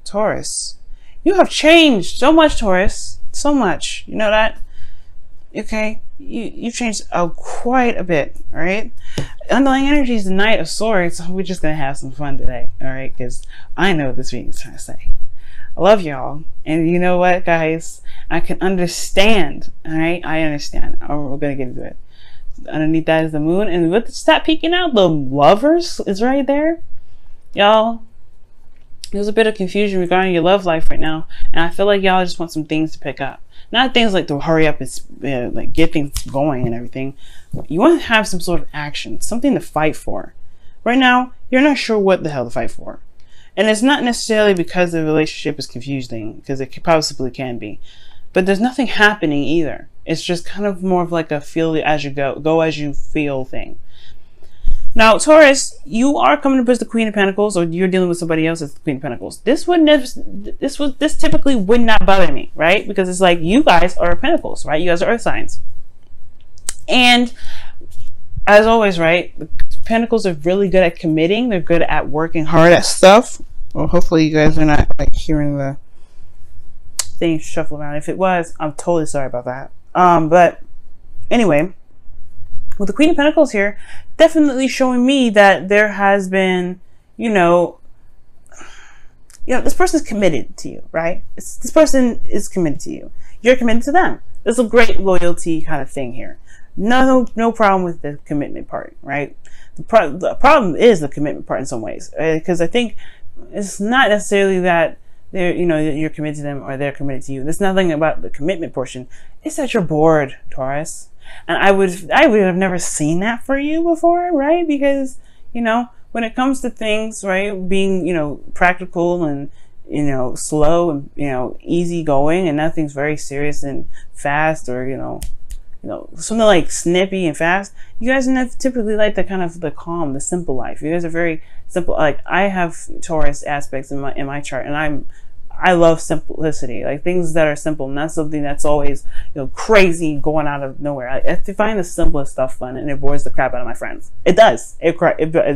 Taurus, you have changed so much, Taurus. So much. You know that? Okay? You've changed quite a bit, alright? Underlying energy is the Knight of Swords. So we're just going to have some fun today, alright? Because I know what this reading is trying to say. I love y'all. And you know what, guys? I can understand, alright? I understand. We're going to get into it. Underneath that is the moon. And with stop peeking out, the Lovers is right there. Y'all, there's a bit of confusion regarding your love life right now. And I feel like y'all just want some things to pick up. Not things like to hurry up and like get things going and everything. You want to have some sort of action, something to fight for. Right now, you're not sure what the hell to fight for. And it's not necessarily because the relationship is confusing, because it possibly can be. But there's nothing happening either. It's just kind of more of like a feel as you go as you feel thing. Now, Taurus, you are coming up as the Queen of Pentacles, or you're dealing with somebody else as the Queen of Pentacles. This typically would not bother me, right? Because it's like you guys are Pentacles, right? You guys are Earth signs. And as always, right? The Pentacles are really good at committing. They're good at working hard at stuff. Well, hopefully you guys are not like hearing the thing shuffle around. If it was, I'm totally sorry about that. But anyway, with the Queen of Pentacles here, definitely showing me that there has been, this person is committed to you, right? This person is committed to you. You're committed to them. There's a great loyalty kind of thing here. No problem with the commitment part, right? The problem is the commitment part in some ways, because I think it's not necessarily that you're committed to them or they're committed to you. There's nothing about the commitment portion. It's that you're bored, Taurus. And I would have never seen that for you before, right? Because, when it comes to things, right, being, practical and, slow and, easy going, and nothing's very serious and fast, or, something like snippy and fast. You guys typically like the kind of the calm, the simple life. You guys are very simple. Like, I have Taurus aspects in my chart, and I love simplicity, like things that are simple, not something that's always, crazy going out of nowhere. I find the simplest stuff fun, and it bores the crap out of my friends. It does. It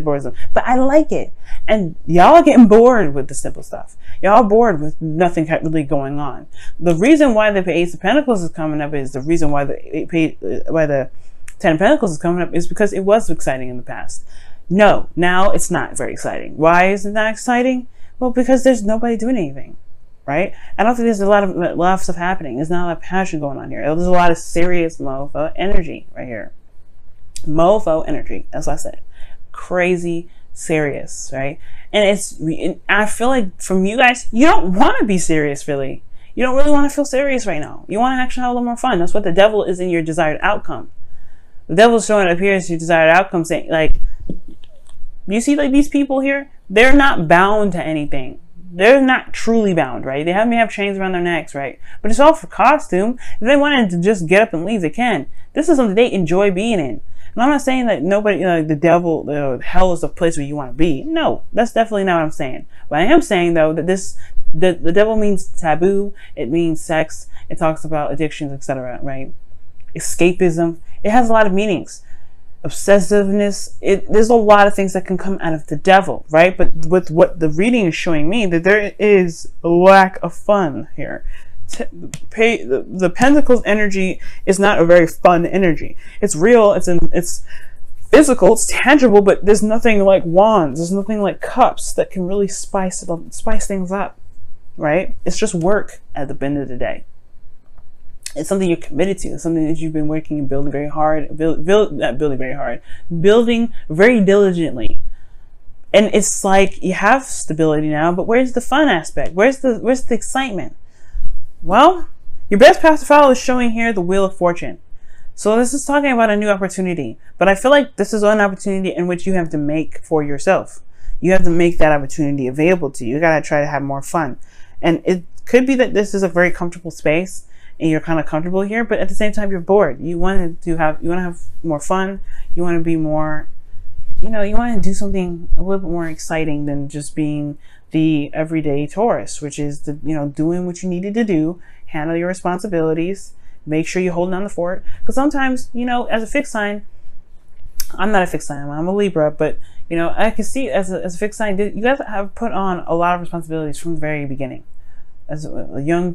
bores them, but I like it. And y'all are getting bored with the simple stuff. Y'all are bored with nothing really going on. The reason why the Ace of Pentacles is coming up is the reason why the Ten of Pentacles is coming up is because it was exciting in the past. No, now it's not very exciting. Why is it not exciting? Well, because there's nobody doing anything. Right? I don't think there's a lot of stuff happening. There's not a lot of passion going on here. There's a lot of serious mofo energy right here. Mofo energy, as I said. Crazy serious, right? And I feel like from you guys, you don't want to be serious, really. You don't really want to feel serious right now. You want to actually have a little more fun. That's what the devil is in your desired outcome. The devil's showing up here as your desired outcome, saying, like, you see, like, these people here, they're not bound to anything. They're not truly bound, right? They may have chains around their necks, right? But it's all for costume. If they wanted to just get up and leave, they can. This is something they enjoy being in. And I'm not saying that nobody, the devil, hell is the place where you want to be. No, that's definitely not what I'm saying. But I am saying, though, that the devil means taboo. It means sex. It talks about addictions, etc., right? Escapism. It has a lot of meanings. Obsessiveness. There's a lot of things that can come out of the devil, right? But with what the reading is showing me, that there is a lack of fun here. The Pentacles energy is not a very fun energy. It's real. It's physical. It's tangible. But there's nothing like wands. There's nothing like cups that can really spice things up, right? It's just work at the end of the day. It's something you're committed to. It's something that you've been working and building very hard. Building very diligently. And it's like you have stability now, but where's the fun aspect? Where's the excitement? Well, your best path to follow is showing here the Wheel of Fortune. So this is talking about a new opportunity. But I feel like this is an opportunity in which you have to make for yourself. You have to make that opportunity available to you. You got to try to have more fun. And it could be that this is a very comfortable space and you're kind of comfortable here, but at the same time you're bored. You want to have more fun. You want to be more, you want to do something a little bit more exciting than just being the everyday Taurus, which is doing what you needed to do, handle your responsibilities, make sure you're holding down the fort. Because sometimes, as a fixed sign, I'm not a fixed sign, I'm a Libra, but You know, I can see as a fixed sign, you guys have put on a lot of responsibilities from the very beginning. As young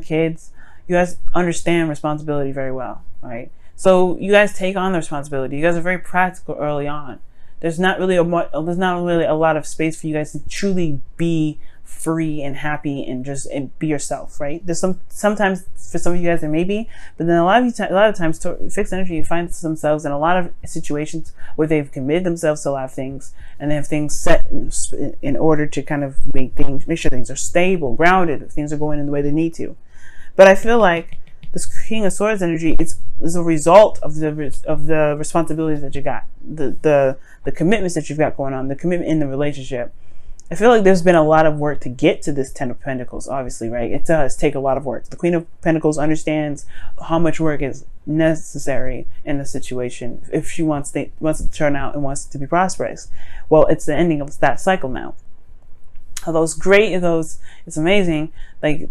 kids, you guys understand responsibility very well, right? So you guys take on the responsibility. You guys are very practical early on. There's not really a lot of space for you guys to truly be free and happy and just be yourself, right? There's sometimes for some of you guys there may be, but then a lot of times fixed energy find themselves in a lot of situations where they've committed themselves to a lot of things and they have things set in order to kind of make sure things are stable, grounded, things are going in the way they need to. But I feel like this King of Swords energy is a result of the responsibilities that you got, the commitments that you've got going on, the commitment in the relationship. I feel like there's been a lot of work to get to this Ten of Pentacles, obviously, right? It does take a lot of work. The Queen of Pentacles understands how much work is necessary in the situation if she wants to turn out and wants to be prosperous. Well, it's the ending of that cycle now. Although it's great, it's amazing, like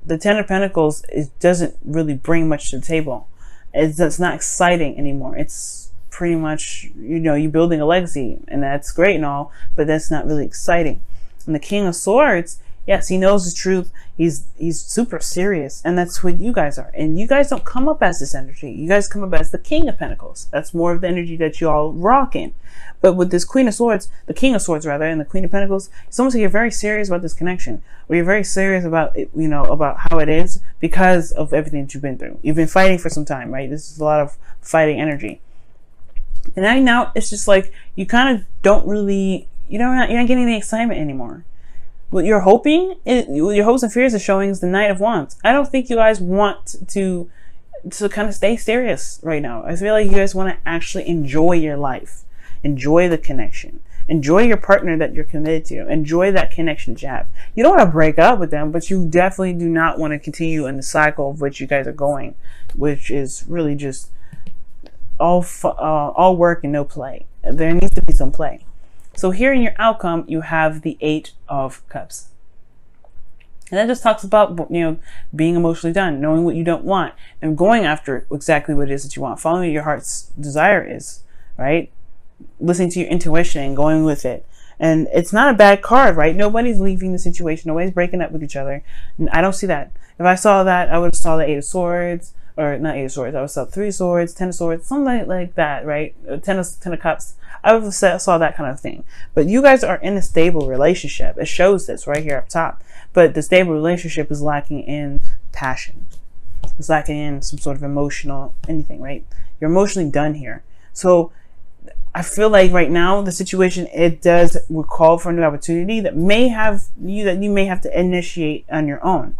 the Ten of Pentacles, it doesn't really bring much to the table. It's not exciting anymore. It's pretty much, you're building a legacy, and that's great and all, but that's not really exciting. And the King of Swords, yes, he knows the truth. He's super serious, and that's what you guys are. And you guys don't come up as this energy. You guys come up as the King of Pentacles. That's more of the energy that you all rock in. But with this Queen of Swords, the King of Swords rather, and the Queen of Pentacles, it's almost like you're very serious about this connection, or you're very serious about it, about how it is because of everything that you've been through. You've been fighting for some time, right? This is a lot of fighting energy. And now it's just like you kind of don't really, you're not getting the excitement anymore. What you're hoping, your hopes and fears are showing is the Knight of Wands. I don't think you guys want to kind of stay serious right now. I feel like you guys want to actually enjoy your life, enjoy the connection, enjoy your partner that you're committed to, enjoy that connection that you have. You don't want to break up with them, but you definitely do not want to continue in the cycle of which you guys are going, which is really just all work and no play. There needs to be some play. So here in your outcome, you have the 8 of Cups. And that just talks about, being emotionally done, knowing what you don't want, and going after exactly what it is that you want, following what your heart's desire is, right? Listening to your intuition and going with it. And it's not a bad card, right? Nobody's leaving the situation. Nobody's breaking up with each other. And I don't see that. If I saw that, I would have saw the 8 of Swords, or not 8 of Swords. I would have saw 3 of Swords, 10 of Swords, something like that, right? 10 of Cups. I would have saw that kind of thing. But you guys are in a stable relationship. It shows this right here up top. But the stable relationship is lacking in passion. It's lacking in some sort of emotional anything, right? You're emotionally done here. So I feel like right now the situation, it does call for a new opportunity that you may have to initiate on your own.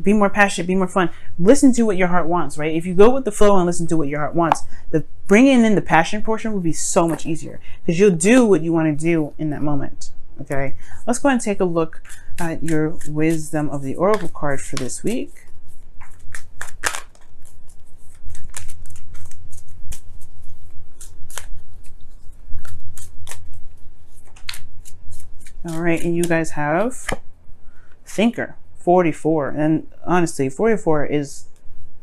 Be more passionate, be more fun. Listen to what your heart wants, right? If you go with the flow and listen to what your heart wants, the bringing in the passion portion will be so much easier because you'll do what you want to do in that moment. Okay, let's go ahead and take a look at your Wisdom of the Oracle card for this week. All right, and you guys have Thinker. 44, and honestly 44 is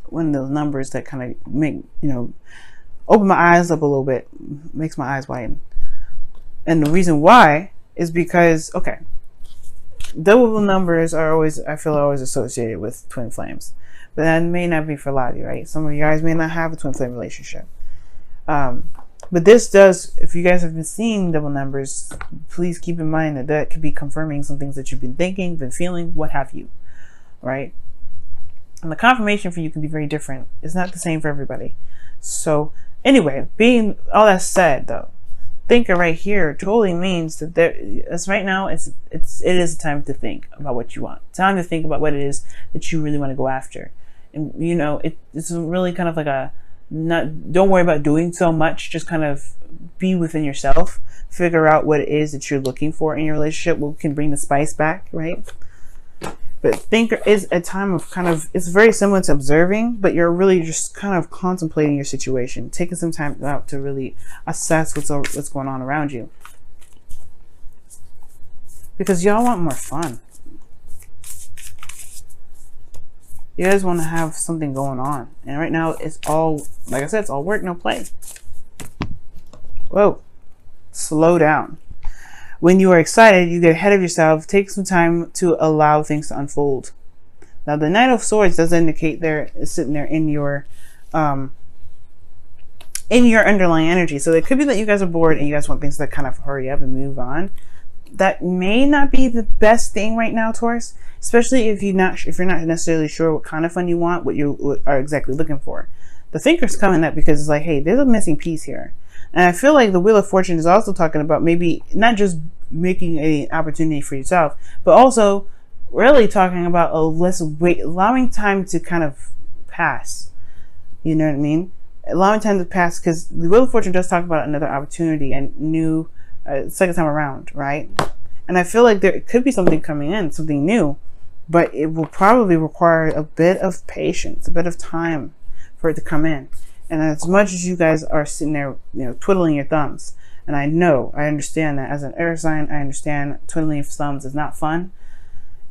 one of those numbers that kind of make open my eyes up a little bit, makes my eyes widen. And the reason why is because double numbers are always associated with twin flames, but that may not be for a lot of you, right? Some of you guys may not have a twin flame relationship, but this does. If you guys have been seeing double numbers, please keep in mind that could be confirming some things that you've been thinking, been feeling, what have you, right? And the confirmation for you can be very different. It's not the same for everybody. So anyway, being all that said, though, Thinker right here totally means that right now it is time to think about what you want. Time to think about what it is that you really want to go after. And it's really kind of like don't worry about doing so much, just kind of be within yourself, figure out what it is that you're looking for in your relationship, what can bring the spice back, right? But Thinker is a time of it's very similar to observing, but you're really just kind of contemplating your situation, taking some time out to really assess what's going on around you, because y'all want more fun. You guys want to have something going on. And right now it's all, like I said, it's all work, no play. Whoa. slow down. When you are excited, you get ahead of yourself. Take some time to allow things to unfold. Now, the Knight of Swords does indicate they're sitting there in your underlying energy. So it could be that you guys are bored and you guys want things to kind of hurry up and move on. That may not be the best thing right now, Taurus, especially if you're not necessarily sure what kind of fun you want, what you are exactly looking for. The Thinker's coming up because it's like, hey, there's a missing piece here. And I feel like the Wheel of Fortune is also talking about maybe not just making an opportunity for yourself, but also really talking about allowing time to kind of pass. You know what I mean? Allowing time to pass, because the Wheel of Fortune does talk about another opportunity and new second time around, right? And I feel like there could be something coming in, something new, but it will probably require a bit of patience, a bit of time for it to come in. And as much as you guys are sitting there, twiddling your thumbs, and I understand that as an air sign, I understand twiddling your thumbs is not fun.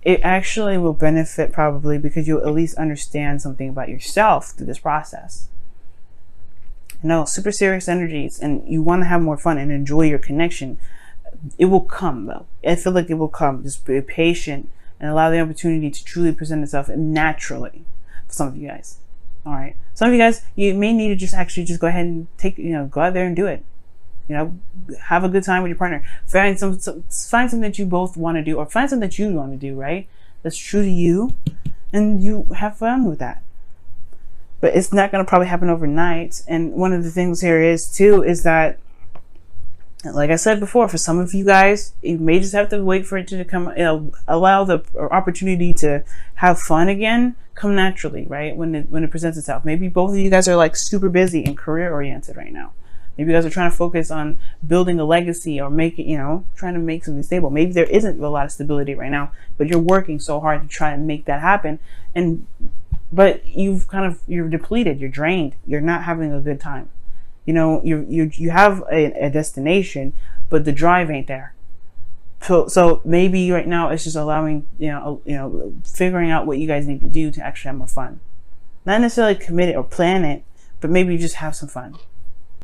It actually will benefit probably because you'll at least understand something about yourself through this process. Super serious energies, and you want to have more fun and enjoy your connection. It will come, though. I feel like it will come. Just be patient and allow the opportunity to truly present itself naturally for some of you guys. All right. Some of you guys, you may need to just go ahead and go out there and do it. Have a good time with your partner. Find something that you both want to do, or find something that you want to do, right? That's true to you, and you have fun with that. But it's not going to probably happen overnight. And one of the things here is that, like I said before, for some of you guys, you may just have to wait for it to come, allow the opportunity to have fun again come naturally, right? When it presents itself. Maybe both of you guys are like super busy and career oriented right now. Maybe you guys are trying to focus on building a legacy or trying to make something stable. Maybe there isn't a lot of stability right now, but you're working so hard to try and make that happen. But you're depleted, you're drained, you're not having a good time. You have a destination, but the drive ain't there. So maybe right now it's just allowing, figuring out what you guys need to do to actually have more fun. Not necessarily commit it or plan it, but maybe you just have some fun.